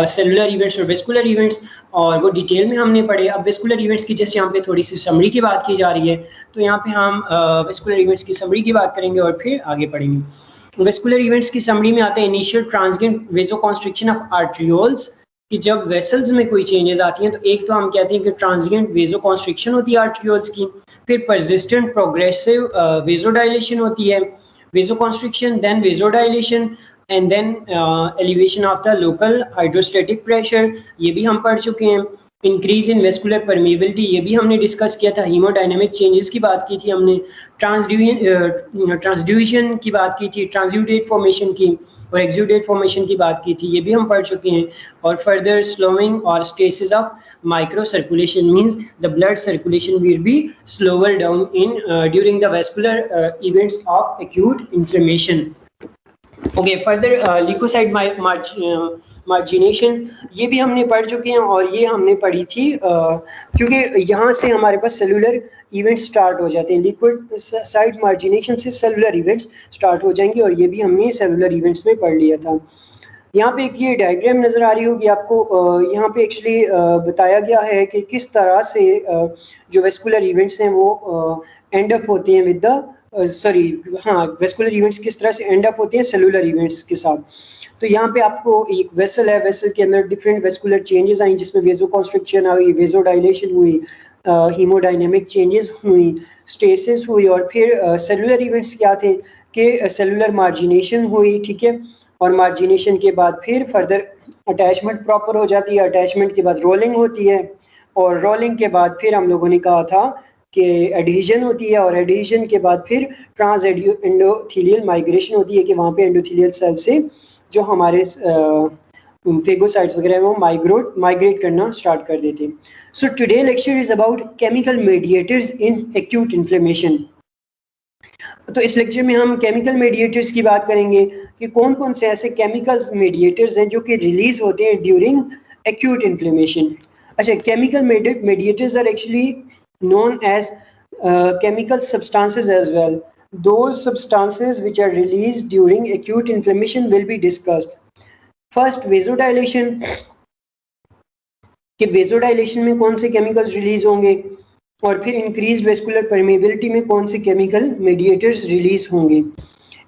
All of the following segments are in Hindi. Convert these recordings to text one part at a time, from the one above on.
सेलुलर इवेंट्स और वेस्कुलर इवेंट्स, और वो डिटेल में हमने पढ़े। अब वेस्कुलर इवेंट्स की जैसे यहाँ पे थोड़ी सी समरी की बात की जा रही है, तो यहाँ पे हम वेस्कुलर इवेंट्स की समरी की बात करेंगे और फिर आगे पढ़ेंगे। वेस्कुलर इवेंट्स की समरी में आते हैं इनिशियल ट्रांजिएंट वेसोकॉन्स्ट्रिक्शन ऑफ आर्टरियोल्स, कि जब वेसल्स में कोई चेंजेस आती हैं तो एक तो हम कहते हैं कि ट्रांजिएंट वेसोकॉन्स्ट्रिक्शन होती है आर्टरियोल्स की, फिर परसिस्टेंट प्रोग्रेसिव वेसोडाइलेशन होती है, vasoconstriction then vasodilation and then elevation of the local hydrostatic pressure, ये भी हम पढ़ चुके हैं। इंक्रीज इन वेस्कुलर परमेबिलिटी, ये भी हमने डिस्कस किया था। हीमोडायनेमिक चेंजेस की बात की थी हमने, ट्रांसड्यूशन की बात की थी, ट्रांसयूडेट फॉर्मेशन की और एक्सुडेट फॉर्मेशन की बात की थी, ये भी हम पढ़ चुके हैं। और फर्दर स्लोइंग और stasis of micro circulation means the blood circulation will be slower down in during the vascular events of acute inflammation. Okay, further leukocyte margination, ये भी हमने पढ़ चुके हैं और ये हमने पढ़ी थी क्योंकि यहाँ से हमारे पास सेलुलर इवेंट्स स्टार्ट हो जाते हैं। ल्यूकोसाइट मार्जिनेशन से सेलुलर इवेंट्स स्टार्ट हो जाएंगे और ये भी हमने सेलुलर इवेंट्स में पढ़ लिया था। यहाँ पे एक ये डायग्राम नज़र आ रही होगी आपको, यहाँ पे एक्चुअली बताया गया है कि किस तरह से जो वेस्कुलर इवेंट्स हैं वो एंड अप होते हैं विद द वेस्कुलर इवेंट्स किस तरह से एंड अप होते हैं सेलुलर इवेंट्स के साथ। तो यहाँ पे आपको एक वेसल है, वेसल के अंदर डिफरेंट वेस्कुलर चेंजेस आई जिसमें वेसोकॉन्स्ट्रिक्शन हुई, वेसोडाइलेशन हुई, हीमोडायनेमिक चेंजेस हुई, स्टेसिस हुई, और फिर सेलुलर इवेंट्स क्या थे कि सेलुलर मार्जिनेशन हुई, ठीक है। और मार्जिनेशन के बाद फिर फर्दर अटैचमेंट प्रॉपर हो जाती है, अटैचमेंट के बाद रोलिंग होती है, और रोलिंग के बाद फिर हम लोगों ने कहा था कि एडहेजन होती है, और एडहेजन के बाद फिर ट्रांस एंडोथेलियल माइग्रेशन होती है कि वहाँ पे एंडोथेलियल सेल से जो हमारे फेगोसाइट्स वगैरह वो माइग्रेट करना स्टार्ट कर देते हैं। So today lecture is about chemical mediators in acute inflammation. तो इस लेक्चर में हम केमिकल मेडिएटर्स की बात करेंगे कि कौन कौन से ऐसे केमिकल्स मेडिएटर्स हैं जो कि रिलीज होते हैं ड्यूरिंग एक्यूट इन्फ्लेमेशन। अच्छा, chemical mediators are actually known as chemical substances as well. Those substances which are released during acute inflammation will be discussed. First, vasodilation. कि वेसोडाइलेशन में कौन से केमिकल्स रिलीज होंगे, और फिर इंक्रीज वेस्कुलर परमेबिलिटी में कौन से केमिकल मेडिएटर्स रिलीज होंगे।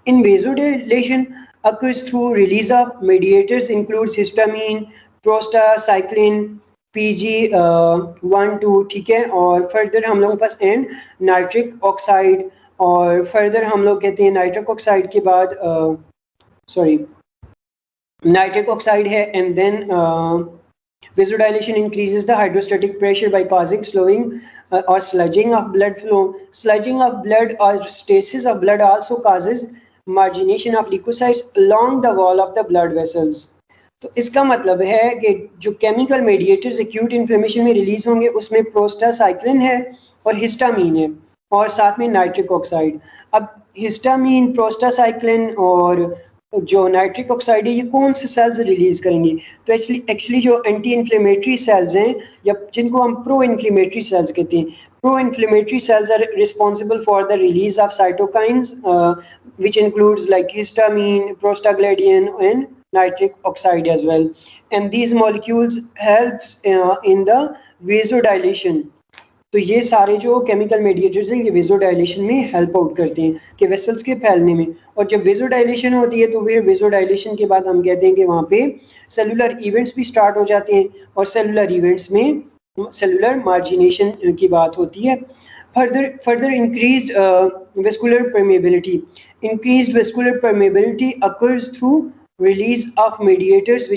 इन vasodilation occurs through release of mediators includes histamine, prostacyclin, PG1-2, ठीक है। और फर्दर हम लोगों के पास एंड नाइट्रिक ऑक्साइड, और फर्दर हम लोग कहते हैं नाइट्रिक ऑक्साइड के बाद नाइट्रिक ऑक्साइड है, and then vasodilation increases the hydrostatic pressure by causing slowing or sludging of blood flow. Sludging of blood or stasis of blood also causes margination of leukocytes along the wall of the blood vessels. तो इसका मतलब है कि जो केमिकल मेडिएटर्स एक्यूट इन्फ्लेमेशन में रिलीज होंगे उसमें प्रोस्टासाइक्लिन है और हिस्टामीन है और साथ में नाइट्रिक ऑक्साइड। अब हिस्टामीन, प्रोस्टासाइक्लिन और जो नाइट्रिक ऑक्साइड है ये कौन से सेल्स रिलीज करेंगे? तो एक्चुअली जो एंटी इन्फ्लेमेटरी सेल्स हैं या जिनको हम प्रो इन्फ्लेमेटरी सेल्स कहते हैं, pro inflammatory cells are responsible for the release of cytokines which includes like histamine, prostaglandin and nitric oxide as well, and these molecules helps in the vasodilation. तो ये सारे जो केमिकल मेडिएटर्स हैं ये वेसोडाइलेशन में हेल्प आउट करते हैं कि वेसल्स के फैलने में। और जब वेसोडाइलेशन होती है तो फिर वेसोडाइलेशन के बाद हम कहते हैं कि वहाँ पे सेलुलर इवेंट्स भी स्टार्ट हो जाते हैं, और सेलुलर इवेंट्स में सेलुलर मार्जिनेशन की बात होती है। Further increased vascular permeability. Increased vascular permeability occurs through release of mediators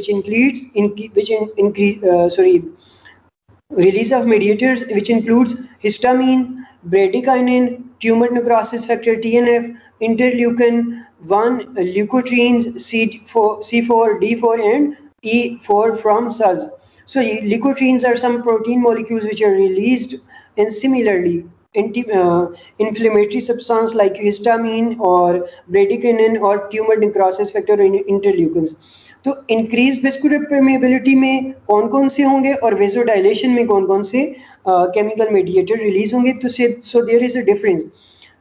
release of mediators which includes histamine, bradykinin, tumor necrosis factor TNF, interleukin 1, leukotrienes C4, D4 and E4 from cells. So leukotrienes are some protein molecules which are released, and similarly inflammatory substance like histamine or bradykinin or tumor necrosis factor interleukins. तो इंक्रीज वेस्कुलर परमेबिलिटी में कौन कौन से होंगे और वेसोडाइलेशन में कौन कौन से केमिकल मेडिएटर रिलीज होंगे? तो so there is a difference.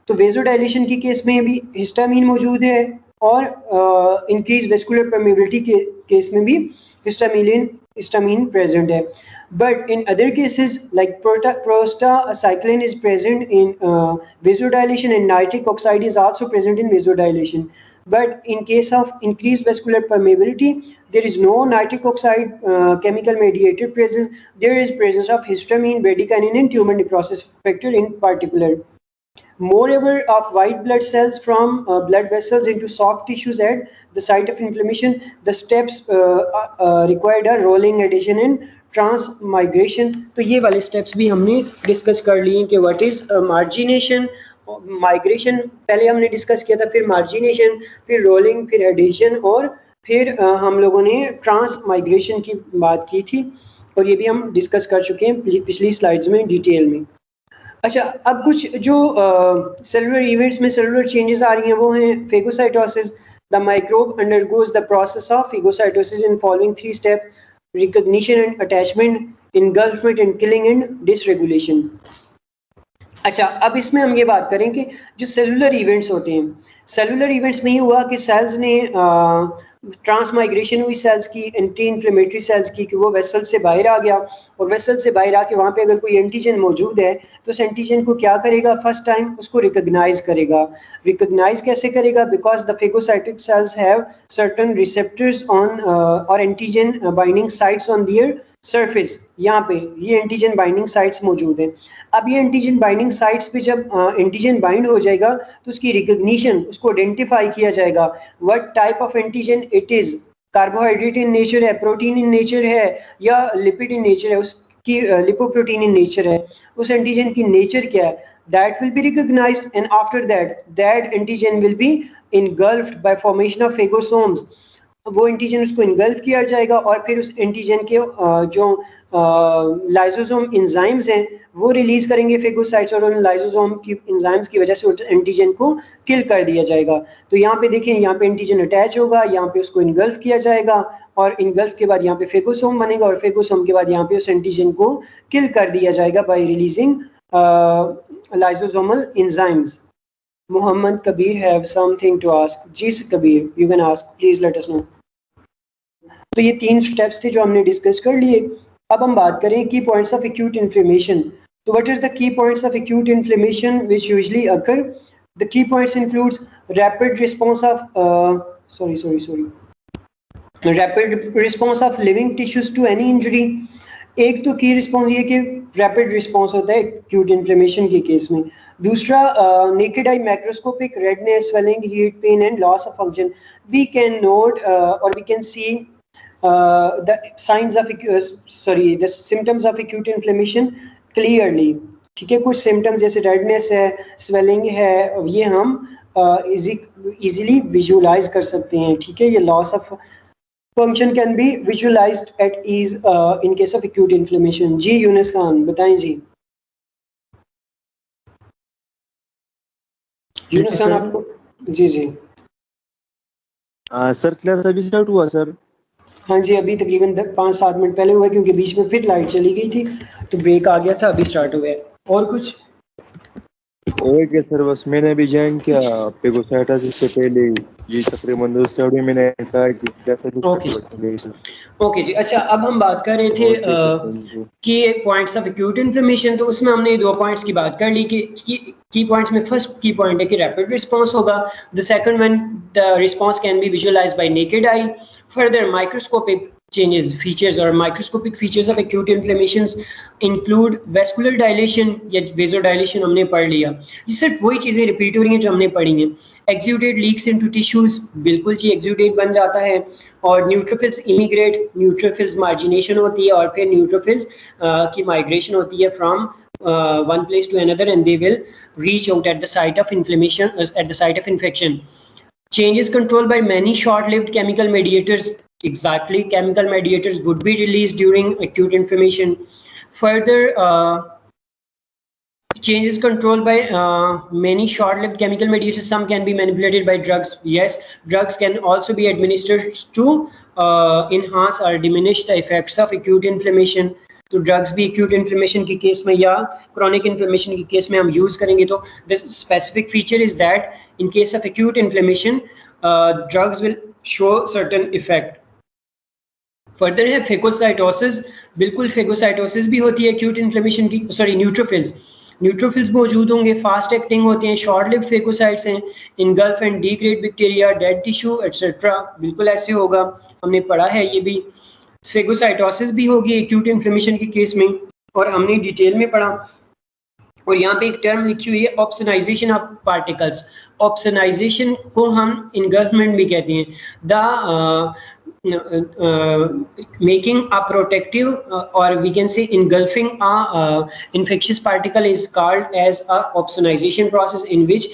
तो वेसोडाइलेशन की केस में भी हिस्टामीन मौजूद है और इंक्रीज वेस्कुलर परमेबिलिटी के केस में भी histamine present है. But in other cases like prostacyclin is present in vasodilation and nitric oxide is also present in vasodilation. But in case of increased vascular permeability, there is no nitric oxide chemical mediator presence. There is presence of histamine, bradykinin, and tumor necrosis factor in particular. Moreover, of white blood cells from blood vessels into soft tissues at the site of inflammation, the steps required are rolling, adhesion, and transmigration. तो ये वाले steps भी हमने discuss कर लिए कि what is margination, माइग्रेशन पहले हमने डिस्कस किया था, फिर मार्जिनेशन, फिर रोलिंग, फिर एडिशन और फिर हम लोगों ने ट्रांस माइग्रेशन की बात की थी और ये भी हम डिस्कस कर चुके हैं पिछली स्लाइड्स में डिटेल में. अच्छा, अब कुछ जो सेलुलर इवेंट्स में सेलुलर चेंजेस आ रही हैं वो हैं phagocytosis. The microbe undergoes the process of phagocytosis in following 3 step: recognition and attachment, engulfment and killing and dysregulation. अच्छा, अब इसमें हम ये बात करें कि जो सेलुलर इवेंट्स होते हैं, सेलुलर इवेंट्स में ये हुआ कि सेल्स ने ट्रांसमाइग्रेशन हुई सेल्स की, एंटी इन्फ्लेमेटरी सेल्स की, कि वो वेसल से बाहर आ गया और वेसल से बाहर आके वहाँ पे अगर कोई एंटीजन मौजूद है तो उस एंटीजन को क्या करेगा, फर्स्ट टाइम उसको रिकॉग्नाइज करेगा. रिकॉग्नाइज कैसे करेगा? Because the phagocytic cells have certain receptors on और antigen binding sites on their surface. यहाँ पे ये एंटीजन बाइंडिंग साइट्स मौजूद हैं. अब ये एंटीजन बाइंडिंग साइट्स पे जब एंटीजन बाइंड हो जाएगा तो उसकी रिकॉग्निशन, उसको आइडेंटिफाई किया जाएगा what type of antigen it is. Carbohydrate in nature है, प्रोटीन इन नेचर है या लिपिड इन नेचर है, उसकी लिपोप्रोटीन इन नेचर है, उस एंटीजन की नेचर क्या है, that will be recognized, and after that antigen will be engulfed by formation of phagosomes. वो एंटीजन उसको इनगल्फ किया जाएगा और फिर उस एंटीजन के जो लाइसोसोम एंजाइम्स हैं वो रिलीज करेंगे फेगोसाइट्स और उन लाइसोसोम की एंजाइम्स की वजह से उस एंटीजन को किल कर दिया जाएगा. तो यहाँ पे देखें, यहाँ पे एंटीजन अटैच होगा, यहाँ पे उसको इनगल्फ किया जाएगा और इनगल्फ के बाद यहाँ पे फेगोसोम बनेगा और फेगोसोम के बाद यहाँ पे उस एंटीजन को किल कर दिया जाएगा by releasing lysosomal enzymes. Muhammad Kabir have something to ask. Ji Kabir, you can ask. Please let us know. तो ये 3 स्टेप्स थे जो हमने डिस्कस कर लिए. अब हम बात करें की पॉइंट्स ऑफ एक्यूट इन्फ्लेमेशन. तो what are the key points of acute inflammation which usually occur? The key points includes rapid response of rapid response of living tissues to any injury. एक तो की रिस्पॉन्स ये कि रैपिड रिस्पॉन्स होता है एक्यूट इन्फ्लेमेशन के केस में. दूसरा, naked eye macroscopic redness, swelling, heat, pain and loss of function. We can note और we can see the signs of the symptoms of acute inflammation clearly. ठीक है, कुछ सिम्टम्स जैसे रेडनेस है, स्वेलिंग है, ये हम इजीली विजुअलाइज कर सकते हैं. ठीक है, ये loss of function can be visualized at ease in case of acute inflammation. जी यूनिस खान बताएं जी. यूनिस खान आपको जी सर क्लास अभी स्टार्ट हुआ सर? हाँ जी, अभी तकरीबन 5-7 मिनट पहले हुआ क्योंकि बीच में फिर लाइट चली गई थी तो ब्रेक आ गया था, अभी स्टार्ट हुआ है. और कुछ? ओके सर, बस मैंने भी ज्वाइन किया फेगोसाइटोसिस से पहले, ये तकरीबन 2 स्टार्ट में मैंने कहा कि कैसे. ओके जी. अच्छा, अब हम बात कर रहे थे कि पॉइंट्स ऑफ एक्यूट इन्फ्लेमेशन. तो उसमें हमने 2 पॉइंट्स की बात कर ली कि की पॉइंट्स में फर्स्ट की पॉइंट है कि रैपिड रिस्पांस होगा. The second one, the response can be visualised bye naked eye. Further, microscopic changes, features or microscopic features of acute inflammations include vascular dilation या vasodilation हमने पढ़ लिया. ये सिर्फ वही चीज़ें रिपीट हो रही हैं जो हमने पढ़ी हैं. Exudate leaks into tissues, बिल्कुल जी exudate बन जाता है. और neutrophils immigrate, neutrophils margination होती है और फिर neutrophils की migration होती है from one place to another and they will reach out at the site of inflammation, at the site of infection. Changes controlled by many short-lived chemical mediators. Exactly, chemical mediators would be released during acute inflammation. Further, changes controlled by many short-lived chemical mediators. Some can be manipulated by drugs. Yes, drugs can also be administered to enhance or diminish the effects of acute inflammation. तो ड्रग्स भी acute inflammation के केस में या chronic inflammation के केस में हम यूज करेंगे. तो this specific feature is that in case of acute inflammation, drugs will show certain effect. Further है फेगोसाइटोसिस, बिल्कुल फेगोसाइटोसिस भी होती है एक्यूट इन्फ्लेमेशन की, सॉरी न्यूट्रोफिल्स मौजूद होंगे, फास्ट एक्टिंग होते हैं, शॉर्ट लिव फेगोसाइट्स हैं, engulf and degrade bacteria, dead tissue etcetera, बिल्कुल ऐसे होगा, हमने पढ़ा है ये भी। फेगोसाइटोसिस भी होगी एक्यूट इन्फ्लेमेशन के केस में, और हमने डिटेल में पढ़ा। और यहाँ पे एक टर्म लिखी हुई है ऑप्सनाइजेशन ऑफ पार्टिकल्स। ऑप्सनाइजेशन को हम इनगल्फमेंट भी कहते हैं। The making a protective or we can say engulfing a infectious particle is called as a opsonization process, in which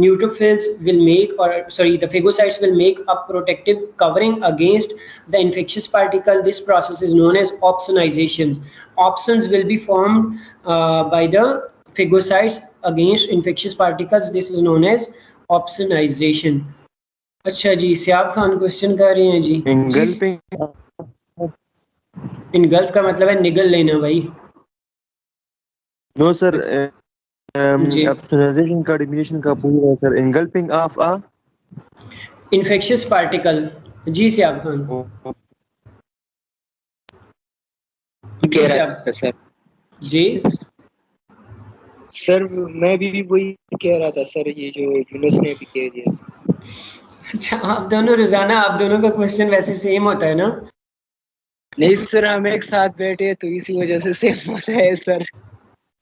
neutrophils will make, or sorry, the phagocytes will make a protective covering against the infectious particle. This process is known as opsonization. Opsons will be formed by the phagocytes against infectious particles. This is known as opsonization. अच्छा जी, सियाब खान क्वेश्चन कर रहे हैं जी। इनगल्फ का मतलब है निगल लेना भाई। नो सर, ऑप्सनाइजेशन का डेफिनेशन का पूरा है sir, engulfing of a infectious particle. जी सियाब खान कह रहा था सर। जी सर मैं भी वही कह रहा था सर, ये जो यूनुस ने भी कह दिया। अच्छा, आप दोनों रोजाना आप दोनों का क्वेश्चन वैसे सेम होता है ना? नहीं सर, हम एक साथ बैठे तो इसी वजह से सेम हो रहा है सर।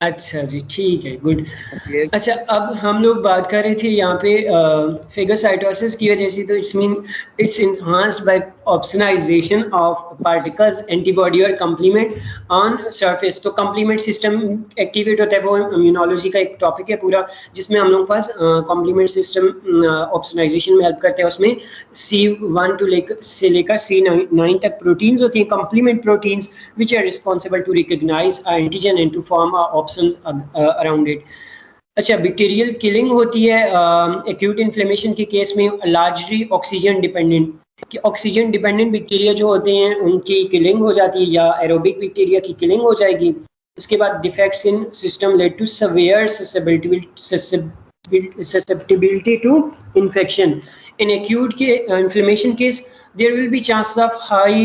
अच्छा जी, ठीक है, गुड। अच्छा, अब हम लोग बात कर रहे थे यहाँ पे फेगोसाइटोसिस की वजह से, तो it's enhanced by opsonisation of particles, antibody और कम्प्लीमेंट ऑन सरफेस। तो कम्प्लीमेंट सिस्टम एक्टिवेट होता है, वो इम्यूनोलॉजी का एक टॉपिक है पूरा, जिसमें हम लोग पास कम्प्लीमेंट सिस्टम ऑप्सनाइजेशन में हेल्प करते हैं। उसमें C1 से लेकर C9 तक प्रोटीन्स होती हैं, complement proteins, which are responsible to recognise antigen and to form around it. अच्छा, बैक्टीरियल किलिंग होती है एक्यूट इन्फ्लेमेशन के केस में, लार्जली ऑक्सीजन डिपेंडेंट। कि ऑक्सीजन डिपेंडेंट बैक्टीरिया जो होते हैं उनकी किलिंग हो जाती है, या एरोबिक बैक्टीरिया की किलिंग हो जाएगी। उसके बाद defects in system lead to severe susceptibility to infection. In acute inflammation case, there will be chances of high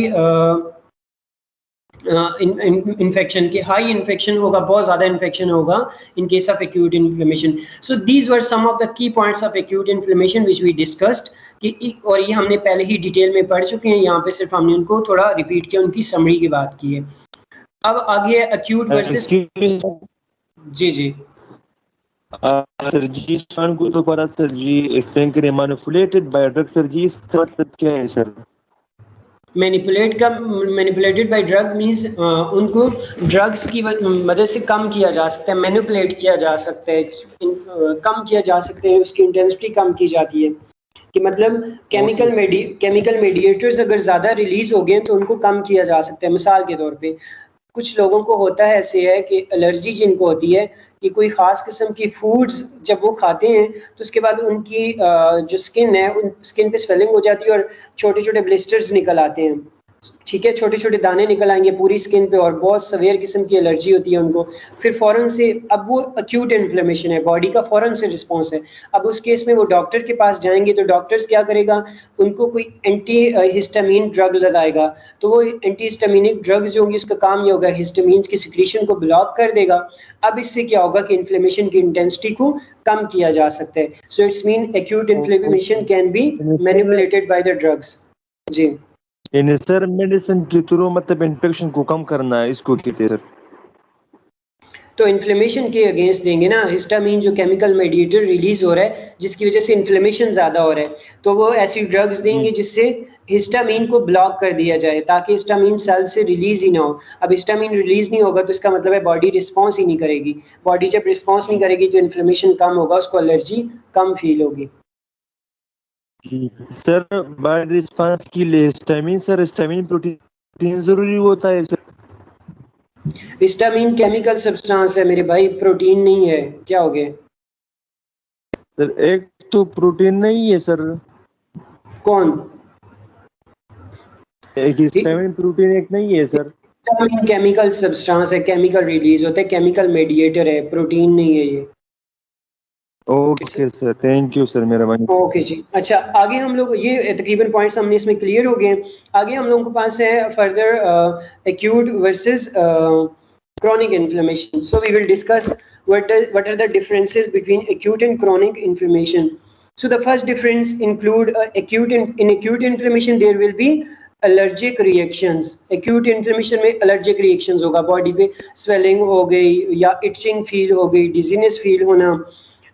infection के हाई इन्फेक्शन होगा, बहुत ज़्यादा इन्फेक्शन होगा in case of acute inflammation. So these were some of the key points of acute inflammation which we discussed, और ये हमने पहले ही डिटेल में पढ़ चुके हैं, यहाँ पे सिर्फ हमने उनको थोड़ा रिपीट किया, उनकी समरी की बात की है। अब आगे है एक्यूट वर्सेस। जी जी सर जी, इस को तो पता सर जी, स्पेंकर मैनिपुलेटेड बाय ड्रग सर जी, इसका मतलब क्या है sir? Manipulated by drug means उनको ड्रग्स की मदद से कम किया जा सकता है, मैनिपुलेट किया जा सकता है, कम किया जा सकता है, उसकी इंटेंसिटी कम की जाती है। कि मतलब केमिकल मेडिएटर्स अगर ज़्यादा रिलीज हो गए तो उनको कम किया जा सकता है। मिसाल के तौर पे कुछ लोगों को होता है, ऐसे है कि एलर्जी जिनको होती है कि कोई ख़ास किस्म की फूड्स जब वो खाते हैं तो उसके बाद उनकी जो स्किन है, उन स्किन पे स्वेलिंग हो जाती है और छोटे छोटे ब्लिस्टर्स निकल आते हैं। ठीक है, छोटे छोटे दाने निकल आएंगे पूरी स्किन पे, और बहुत सवेयर किस्म की एलर्जी होती है उनको। फिर फ़ौरन से, अब वो एक्यूट इन्फ्लेमेशन है, बॉडी का फ़ौरन से रिस्पॉन्स है। अब उस केस में वो डॉक्टर के पास जाएंगे तो डॉक्टर्स क्या करेगा, उनको कोई एंटी हिस्टामिन ड्रग लगाएगा। तो वो एंटी हिस्टामिनिक ड्रग्स जो होंगी, उसका काम ये होगा हिस्टामिन की सिक्रीशन को ब्लॉक कर देगा। अब इससे क्या होगा कि इन्फ्लेमेशन की इंटेंसिटी को कम किया जा सकता है। So it's mean acute inflammation can be manipulated by the drugs. जी, इन सर मेडिसिन के थ्रू मतलब इन्फेक्शन को कम करना है, इसको कहते हैं सर। तो इन्फ्लेमेशन के अगेंस्ट देंगे ना, हिस्टामिन जो केमिकल मेडिएटर रिलीज हो रहा है जिसकी वजह से इन्फ्लेमेशन ज़्यादा हो रहा है, तो वो ऐसी ड्रग्स देंगे जिससे हिस्टामिन को ब्लॉक कर दिया जाए, ताकि हिस्टामिन सेल से रिलीज ही ना हो। अब हिस्टामिन रिलीज नहीं होगा तो इसका मतलब है बॉडी रिस्पॉन्स ही नहीं करेगी। बॉडी जब रिस्पॉन्स नहीं करेगी तो इन्फ्लेमेशन कम होगा, उसको एलर्जी कम फील होगी। सर बॉडी रिस्पांस के लिए हिस्टामिन, सर हिस्टामिन प्रोटीन जरूरी होता है सर? हिस्टामिन केमिकल सब्सटेंस है मेरे भाई, प्रोटीन नहीं है। क्या हो गया सर? एक तो प्रोटीन नहीं है सर। कौन? एक हिस्टामिन प्रोटीन एक नहीं है सर। हिस्टामिन केमिकल सब्सटेंस है, केमिकल रिलीज होता है, केमिकल मेडिएटर है, प्रोटीन नहीं है ये। Okay sir, thank you sir, मेहरबानी। ओके जी। अच्छा, आगे हम लोग ये तकरीबन पॉइंट्स हमने इसमें क्लियर हो गए हैं। आगे हम लोगों के पास है further acute versus chronic inflammation. So we will discuss what are the differences between acute and chronic inflammation. So the first difference include in acute inflammation there will be allergic reactions. Acute inflammation में allergic reactions होगा, बॉडी पे swelling हो गई या itching फील हो गई, dizziness फील होना।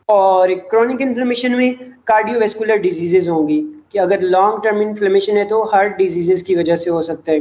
और क्रोनिक इन्फ्लेमेशन में कार्डियोवैस्कुलर डिजीजेज होंगी कि अगर लॉन्ग टर्म इन्फ्लेमेशन है तो हार्ट डिजीजेज की वजह से हो सकता है।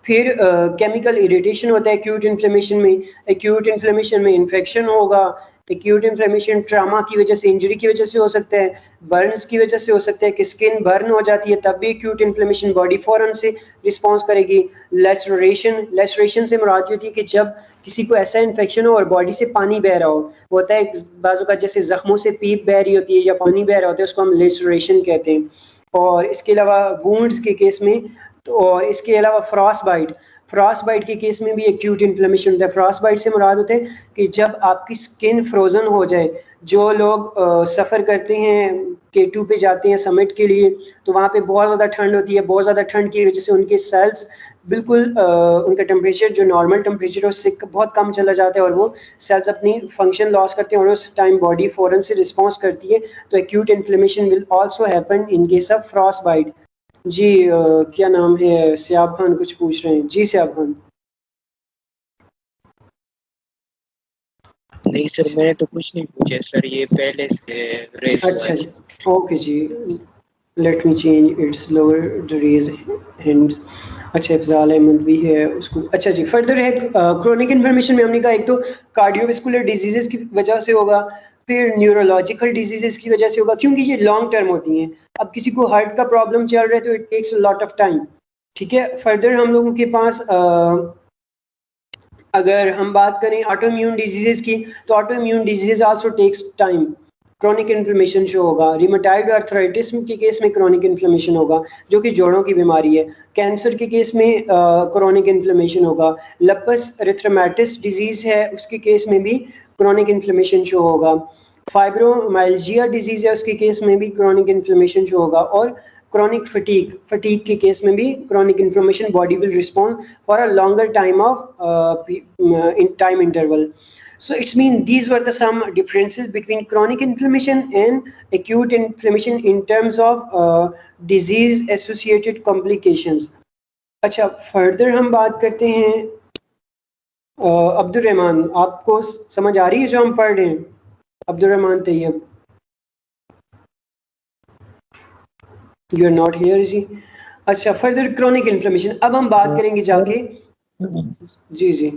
फिर केमिकल इरिटेशन होता है एक्यूट इन्फ्लेमेशन में। एक्यूट इन्फ्लेमेशन में इन्फेक्शन होगा। एक्यूट इन्फ्लेमेशन ट्रामा की वजह से, इंजरी की वजह से हो सकता है, बर्न्स की वजह से हो सकता है कि स्किन बर्न हो जाती है, तब भी एक्यूट इन्फ्लेमेशन बॉडी फौरन से रिस्पॉन्स करेगी। लेसरेशन से मुराद होती है कि जब किसी को ऐसा इन्फेक्शन हो और बॉडी से पानी बह रहा हो, होता है बाजू का जैसे जख्मों से पीप बह रही होती है या पानी बह रहा होता है, उसको हम लेसरेशन कहते हैं। और इसके अलावा वुंड्स के केस में तो, और इसके अलावा फ्रॉस्ट बाइट के केस में भी एक्यूट इन्फ्लेमेशन होता है। फ्रॉस्ट बाइट से मुराद होते हैं कि जब आपकी स्किन फ्रोजन हो जाए। जो लोग सफ़र करते हैं, K2 पे जाते हैं समिट के लिए, तो वहाँ पे बहुत ज़्यादा ठंड होती है। बहुत ज़्यादा ठंड की वजह से उनके सेल्स बिल्कुल उनका टेम्परेचर जो नॉर्मल टेम्परेचर है उससे बहुत कम चला जाता है और वो सेल्स अपनी फंक्शन लॉस करते हैं और उस टाइम बॉडी फ़ौरन से रिस्पॉन्स करती है। तो acute inflammation will also happen in case of frostbite. जी क्या नाम है, सियाब खान कुछ पूछ रहे हैं। जी सियाब खान। नहीं सर, मैंने तो कुछ नहीं पूछा सर, ये पहले से रेज हुआ अच्छा है। जी, ओके जी। Let me change its lower the raise hands. अच्छा, इफ्जाल अहमद भी है उसको। अच्छा जी, फर्दर है क्रोनिक इन्फ्लेमेशन में हमने कहा एक तो कार्डियोवैस्कुलर डिजीजेस की वजह से होगा, फिर न्यूरोलॉजिकल डिजीजेस की वजह से होगा, क्योंकि ये लॉन्ग टर्म होती हैं। अब किसी को हार्ट का प्रॉब्लम चल रहा है तो it takes a lot of time. ठीक है, फर्दर हम लोगों के पास अगर हम बात करें ऑटो इम्यून डिजीजेस की, तो auto immune diseases also takes time. Chronic inflammation show होगा। रिमेटॉइड आर्थराइटिस के केस में क्रोनिक इन्फ्लेमेशन होगा, जो कि जोड़ों की बीमारी है। कैंसर के केस में क्रोनिक इन्फ्लेमेशन होगा। लपस एरिथ्मेटोस डिजीज है, उसके केस में भी क्रोनिक इन्फ्लेमेशन शो होगा। फाइब्रोमाइल्जिया डिजीज है, उसके केस में भी क्रोनिक इन्फ्लेमेशन शो होगा। और chronic fatigue के केस में भी chronic inflammation body will respond for a longer time of in time interval. So it's mean these were the some differences between chronic inflammation and acute inflammation in terms of disease associated complications. अच्छा, फर्दर हम बात करते हैं अब्दुल रहमान, आपको समझ आ रही है जो हम पढ़ रहे हैं? Abdul Rahman Tayyab, you are not here जी। अच्छा, फर्दर क्रोनिक इन्फ्लेमेशन, अब हम बात करेंगे जाके। जी जी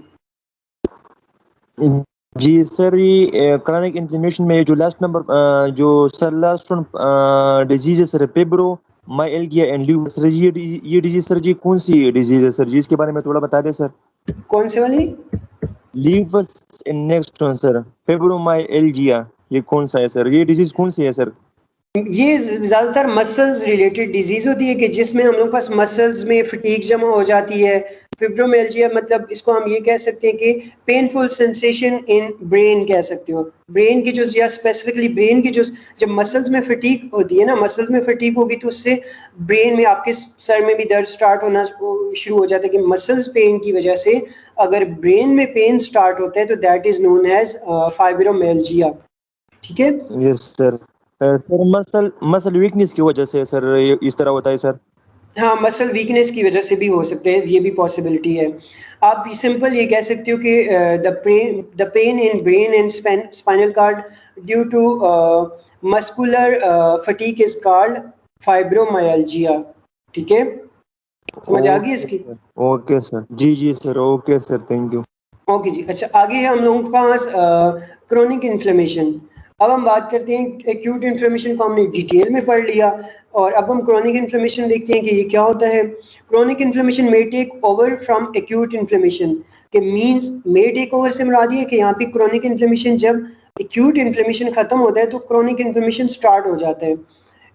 जी सर, ये क्रॉनिक इन्फ्लेमेशन में जो लास्ट नंबर जो सर लास्ट डिजीज है sir, fibromyalgia and liver sir, ये डिजीज सर जी कौन सी डिजीज है सर जी, इसके बारे में थोड़ा बता दें सर। कौन से वाली? लीवर नेक्स्ट वन सर, फिब्रोमाइल्जिया, ये कौन सा है सर, ये डिजीज कौन सी है सर? ये ज़्यादातर मसल्स रिलेटेड डिजीज होती है कि जिसमें हम लोग पास मसल्स में फटीग जमा हो जाती है। फिब्रोमियल्जिया मतलब इसको हम ये कह सकते हैं कि पेनफुल सेंसेशन इन ब्रेन कह सकते हो। ब्रेन की जो, या स्पेसिफिकली ब्रेन की जो, जब मसल्स में फटीग होती है ना, मसल्स में फटीग होगी तो उससे ब्रेन में आपके सर में भी दर्द स्टार्ट होना शुरू हो जाता है कि मसल्स पेन की वजह से अगर ब्रेन में पेन स्टार्ट होता है तो दैट इज नोन एज फाइब्रोमियल्जिया। ठीक है। Yes sir. Sir muscle weakness की वजह से सर इस तरह होता है सर? हाँ, मसल वीकनेस की वजह से भी हो सकते हैं, ये भी पॉसिबिलिटी है। आप सिंपल ये कह सकते हो कि the pain in brain and spinal cord due to muscular fatigue is called fibromyalgia. ठीक है, समझ आ गई इसकी? ओके सर, जी जी sir, okay sir, thank you. Okay जी। अच्छा, आगे है हम लोगों के पास क्रोनिक इन्फ्लेमेशन। अब हम बात करते हैं एक्यूट इन्फ्लेमेशन को हमने डिटेल में पढ़ लिया, और अब हम क्रोनिक इन्फ्लेमेशन देखते हैं कि ये क्या होता है। Chronic inflammation may take over from acute inflammation, के मींस मे टेक ओवर से मुराद ये है कि यहाँ पे क्रोनिक इन्फ्लेमेशन, जब एक्यूट इन्फ्लेमेशन खत्म होता है तो क्रोनिक इन्फ्लेमेशन स्टार्ट हो जाता है।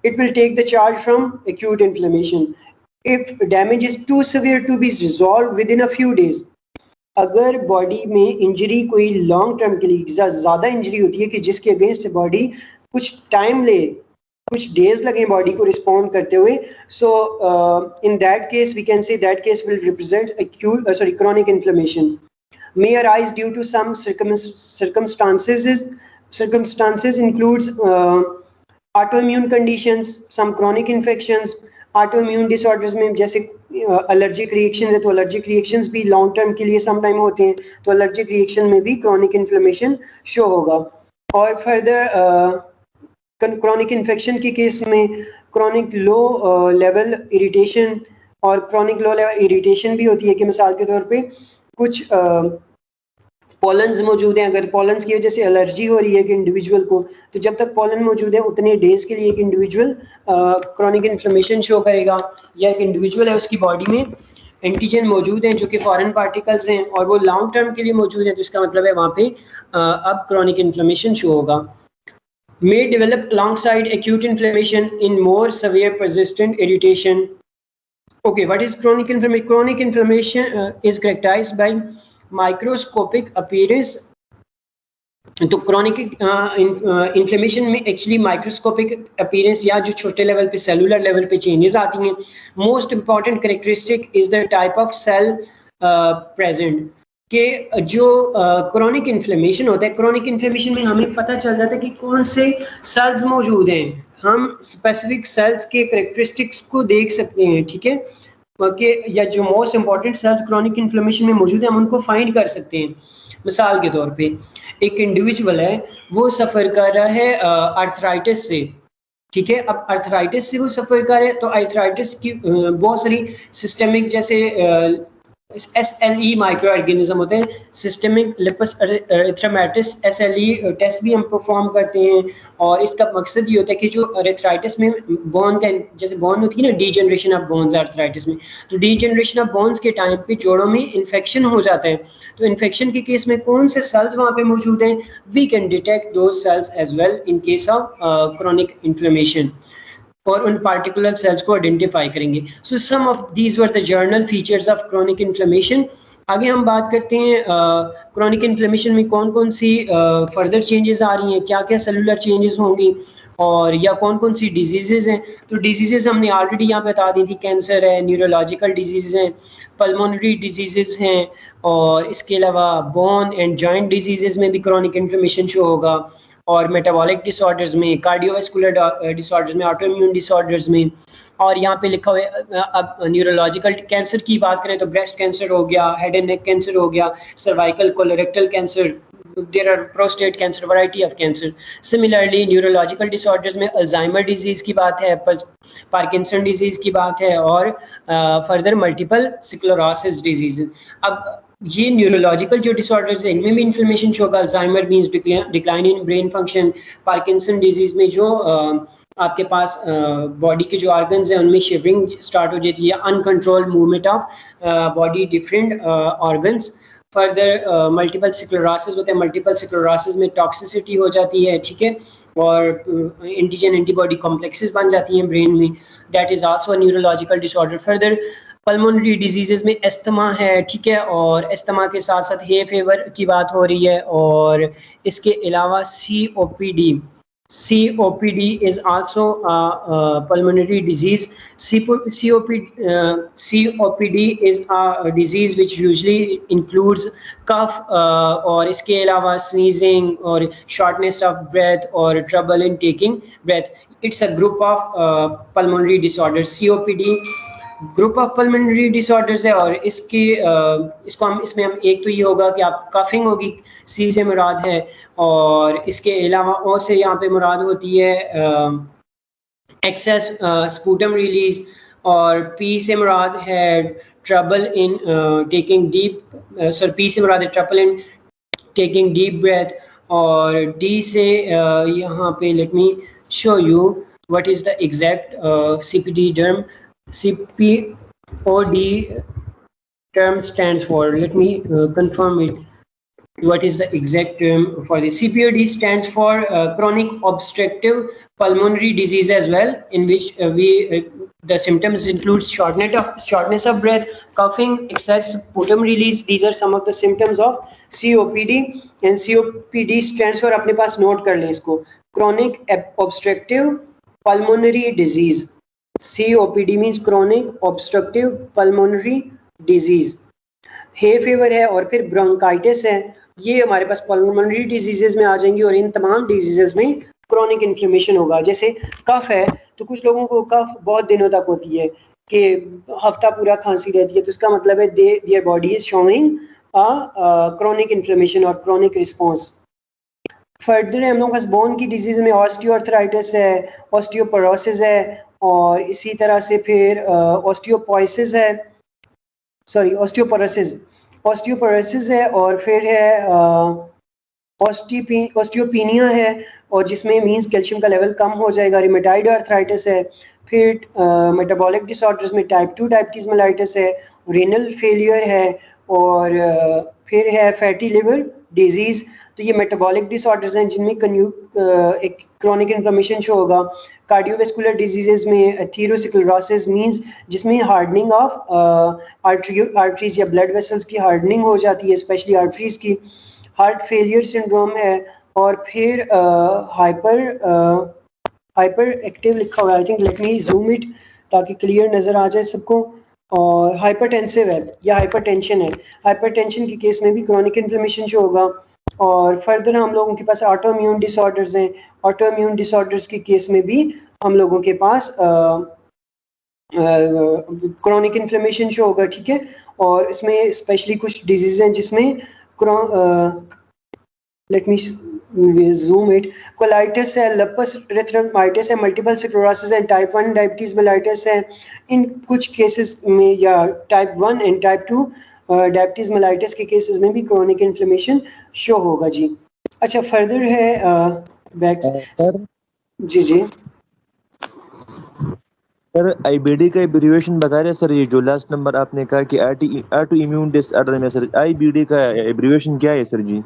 It will take the charge from acute inflammation if damage is too severe to be resolve within a few days. अगर बॉडी में इंजरी कोई लॉन्ग टर्म के लिए ज़्यादा इंजरी होती है कि जिसके अगेंस्ट बॉडी कुछ टाइम ले, कुछ डेज लगे बॉडी को रिस्पॉन्ड करते हुए, so in that case we can say that case will represent acute chronic inflammation may arise due to some circumstances includes autoimmune conditions, some chronic infections, autoimmune disorders में जैसे allergic reactions है, तो allergic reactions भी long term के लिए sometime होते हैं, तो allergic reaction में भी chronic inflammation show होगा। और further chronic infection के केस में chronic low level irritation और chronic low level irritation भी होती है कि मिसाल के तौर पे कुछ पॉलन्स मौजूद हैं, अगर पॉलन्स की वजह से एलर्जी हो रही है एक इंडिविजुअल को, तो जब तक पॉलन मौजूद है उतने डेज के लिए एक इंडिविजुअल क्रॉनिक इन्फ्लेमेशन शो करेगा, या एक इंडिविजुअल है उसकी बॉडी में एंटीजन मौजूद हैं जो कि फॉरेन पार्टिकल्स हैं और वो लॉन्ग टर्म के लिए मौजूद है, तो इसका मतलब है वहाँ पे अब क्रॉनिक इन्फ्लेमेशन शो होगा। May develop alongside acute inflammation in more severe persistent irritation. Okay, what is chronic inflammation? Chronic inflammation is characterized by microscopic appearance. तो chronic inflammation में actually microscopic appearance या जो छोटे लेवल पे cellular level पे changes आती हैं। Most important characteristic is the type of cell present. कि जो क्रोनिक इन्फ्लेमेशन होता है, क्रोनिक इन्फ्लेमेशन में हमें पता चल जाता है कि कौन से सेल्स मौजूद हैं, हम स्पेसिफिक सेल्स के कैरेक्टरिस्टिक्स को देख सकते हैं, ठीक है, कि या जो most important cells chronic inflammation में मौजूद है हम उनको फाइंड कर सकते हैं। मिसाल के तौर पे एक इंडिविजुअल है, वो सफ़र कर रहा है आर्थराइटिस से, ठीक है, अब आर्थराइटिस से वो सफ़र कर रहा है, तो आर्थराइटिस की बहुत सारी सिस्टमिक जैसे SLE माइक्रो ऑर्गेनिज्म होते हैं, सिस्टमिक लिपस एरिथ्रोमेटिस SLE टेस्ट भी हम परफॉर्म करते हैं, और इसका मकसद ये होता है कि जो अर्थराइटिस में बोन का जैसे बोन होती है ना, डीजनरेशन ऑफ बोन्स अर्थराइटिस में, तो डीजनरेशन ऑफ बोन्स के टाइम पे जोड़ों में इन्फेक्शन हो जाता है, तो इन्फेक्शन के केस में कौन से सेल्स वहाँ पे मौजूद हैं, we can detect those cells as well in case of chronic inflammation, और उन पार्टिकुलर सेल्स को आइडेंटिफाई करेंगे। So some of these were the general features of chronic inflammation. आगे हम बात करते हैं क्रोनिक इन्फ्लेमेशन में कौन कौन सी फर्दर चेंजेस आ रही हैं, क्या क्या सेलुलर चेंजेस होंगी, और या कौन कौन सी डिजीजेज हैं। तो डिजीजेज हमने ऑलरेडी यहाँ बता दी थी, कैंसर है, न्यूरोलॉजिकल डिजीजेज हैं, पल्मोनरी डिजीजेज हैं, और इसके अलावा बोन एंड जॉइंट डिजीजेज में भी क्रोनिक इन्फ्लेमेशन शो होगा, और मेटाबॉलिक डिसऑर्डर्स में, कार्डियोवास्कुलर डिसऑर्डर्स में, ऑटोइम्यून डिसऑर्डर्स में, और यहाँ पे लिखा हुआ है अब न्यूरोलॉजिकल कैंसर की बात करें तो ब्रेस्ट कैंसर हो गया, हेड एंड नेक कैंसर हो गया, cervical colorectal cancer, there are prostate cancer, variety of cancer. Similarly neurological disorders में अल्जाइमर डिजीज की बात है, पार्किंसन डिजीज की बात है, और फर्दर मल्टीपल स्क्लेरोसिस डिजीज। अब ये न्यूरोलॉजिकल जो डिसऑर्डर्स है इनमें भी इन्फ्लेमेशन शो होगा, Alzheimer means decline in brain function, Parkinson disease में जो आपके पास बॉडी के जो ऑर्गन्स हैं उनमें शिवरिंग स्टार्ट हो जाती है, uncontrolled movement of body different organs. Further multiple sclerosis होते हैं, मल्टीपल स्क्लेरोसिस में टॉक्सिसिटी हो जाती है, ठीक है, और एंटीजन एंटीबॉडी कॉम्प्लेक्सेस बन जाती हैं ब्रेन में, that is also a neurological disorder. Further pulmonary diseases में एस्थमा है, ठीक है, और एस्थमा के साथ साथ हे फेवर की बात हो रही है, और इसके अलावा COPD is also a pulmonary disease. COPD is a disease which usually includes cough और इसके अलावा sneezing और shortness of breath और trouble in taking breath. It's a group of pulmonary disorders. COPD group of pulmonary disorders है, और इसको हम इसमें हम एक तो ये होगा कि आप कफिंग होगी, सी से मुराद है, और इसके अलावा ओ से यहाँ पे मुराद होती है एक्सेस स्पूटम रिलीज, और पी से मुराद है trouble in taking deep P से मुराद है trouble in taking deep breath, और डी से यहाँ पे let me show you what is the exact CPD term. CPOD term stands for, let me confirm it. What is the exact term for this? CPOD stands for chronic obstructive pulmonary disease as well, in which the symptoms include shortness of breath, coughing, excess sputum release. These are some of the symptoms of COPD, and COPD stands for, अपने पास नोट कर लें इसको, chronic obstructive pulmonary disease. COPD means chronic obstructive pulmonary disease. Hay fever है और फिर ब्रोंकाइटिस है, ये हमारे पास पल्मोनरी डिजीजेस में आ जाएंगी, और इन तमाम डिजीजेस में क्रोनिक इन्फ्लेमेशन होगा. जैसे कफ है तो कुछ लोगों को कफ बहुत दिनों तक होती है कि हफ्ता पूरा खांसी रहती है, तो इसका मतलब है their body is showing chronic inflammation और क्रोनिक रिस्पॉन्स. फर्दर हम लोगों के पास बोन की डिजीज में ऑस्टियोआर्थराइटिस है, ऑस्टियोपोरोसिस है, और इसी तरह से फिर ऑस्टियोपोरोसिस है, ऑस्टियोपोरोसिस है, और फिर है ऑस्टियोपीनिया है, और जिसमें मींस कैल्शियम का लेवल कम हो जाएगा. रिमेटाइड आर्थराइटिस है. फिर मेटाबॉलिक डिसऑर्डर्स में टाइप 2 डायबिटीज मेलाइटिस है, रेनल फेलियर है, और फिर है फैटी लिवर डिजीज. तो ये मेटाबॉलिक डिसऑर्डर्स हैं जिनमें एक क्रोनिक इन्फ्लेमेशन शो होगा. कार्डियोवेस्कुलर डिजीजेस में एथेरोस्क्लेरोसिस मींस जिसमें हार्डनिंग ऑफ आर्टरीज या ब्लड वेसल्स की हार्डनिंग हो जाती है, स्पेशली आर्टरीज की. हार्ट फेलियर सिंड्रोम है, और फिर हाइपर एक्टिव लिखा हुआ है, I think, let me zoom it ताकि क्लियर नज़र आ जाए सबको. और हाइपरटेंसिव है या हाइपरटेंशन है, हाइपरटेंशन के केस में भी क्रोनिक इन्फ्लेमेशन शो होगा. और फर्दर हम लोगों के पास ऑटो इम्यून डिसऑर्डर्स हैं. ऑटो इम्यून डिसऑर्डर्स के केस में भी हम लोगों के पास क्रोनिक इन्फ्लेमेशन शो होगा. ठीक है, और इसमें स्पेशली कुछ डिजीज हैं जिसमें let me zoom it, colitis है, लपस एरिथ्रोमाइटिस है, मल्टीपल स्क्लेरोसिस है, टाइप 1 डायबिटीज मेलाइटिस है. इन कुछ केसेस में, या type 1 and type 2 diabetes mellitus के केसेस में भी क्रोनिक इन्फ्लेमेशन शो होगा. जी अच्छा, फर्दर है बैक. जी सर आईबीडी का एब्रिविएशन बता रहे हैं सर. ये जो लास्ट नंबर आपने कहा कि ऑटो इम्यून डिसऑर्डर में, सर आईबीडी का एब्रिविएशन क्या है sir ji?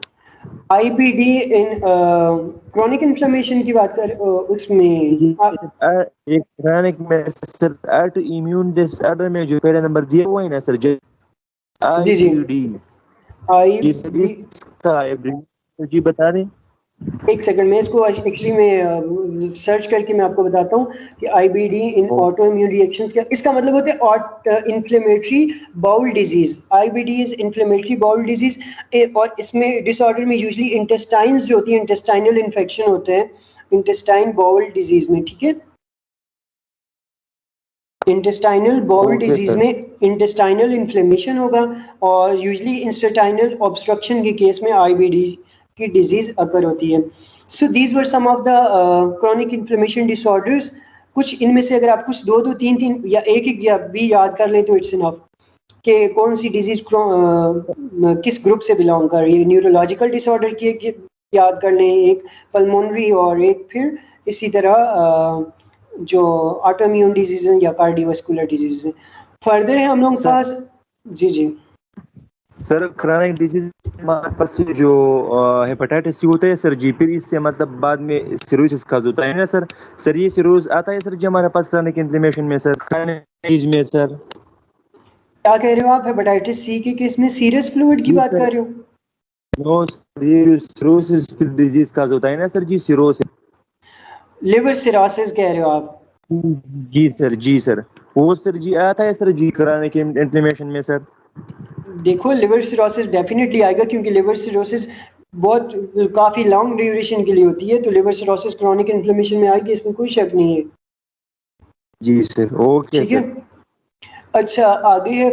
IBD in chronic inflammation की बात कर, उसमें एक क्रोनिक में सर ऑटो इम्यून डिसऑर्डर में जो पहला नंबर दिया हुआ है ना सर, आईबीडी, इसका एब्रिविएशन जी बता दें. एक सेकंड में इसको एक्चुअली मैं सर्च करके मैं आपको बताता हूँ कि आईबीडी इन ऑटो इम्यून रिएक्शंस क्या, इसका मतलब होता है inflammatory bowel disease. IBD is inflammatory bowel disease, और इसमें डिसऑर्डर में यूजुअली इंटेस्टाइन्स जो होती है, इंटेस्टाइनल इन्फेक्शन होते हैं इंटेस्टाइन बाउल डिजीज में. ठीक है, इंटेस्टाइनल बाउल डिजीज में इंटेस्टाइनल इन्फ्लेमेशन होगा, और यूजुअली इंटेस्टाइनल ऑब्स्ट्रक्शन के केस में आईबीडी की डिजीज अकर होती है. So these were some of the chronic inflammation disorders. कुछ इनमें से अगर आप कुछ दो तीन या एक या भी याद कर लें तो इट्स इनफ कि कौन सी डिजीज किस ग्रुप से बिलोंग कर रही है. न्यूरोलॉजिकल डिसऑर्डर की याद कर लें, एक पल्मोनरी, और एक फिर इसी तरह जो ऑटोइम्यून डिजीज हैं या कार्डियोवास्कुलर डिजीज हैं. फर्दर है हम लोगों के पास. जी सर क्रोनिक डिजीज हमारे पास जो हेपेटाइटिस सी होता है सर जी, फिर इससे मतलब बाद में सिरोसिस का होता है ना सर. सर ये सिरोस आता है सर जी हमारे पास क्रोनिक इन्फ्लेमेशन में सर, क्रोनिक में सर. क्या कह रहे हो आप? हेपेटाइटिस सी के केस में सीरस फ्लूइड की बात कर रहे हो? नो सर, ये सिरोसिस डिजीज का होता है ना सर जी, सिरोसिस. लिवर सिरोसिस कह रहे हो आप? जी सर वो सर जी आता है सर जी क्रोनिक इन्फ्लेमेशन में सर. देखो, लिवर सिरोसिस डेफिनेटली आएगा, क्योंकि लिवर सिरोसिस बहुत काफी लॉन्ग ड्यूरेशन के लिए होती है, तो लिवर सिरोसिस क्रोनिक इन्फ्लेमेशन में आएगी, इसमें कोई शक नहीं है. जी सर, ओके. ठीक है, अच्छा आगे है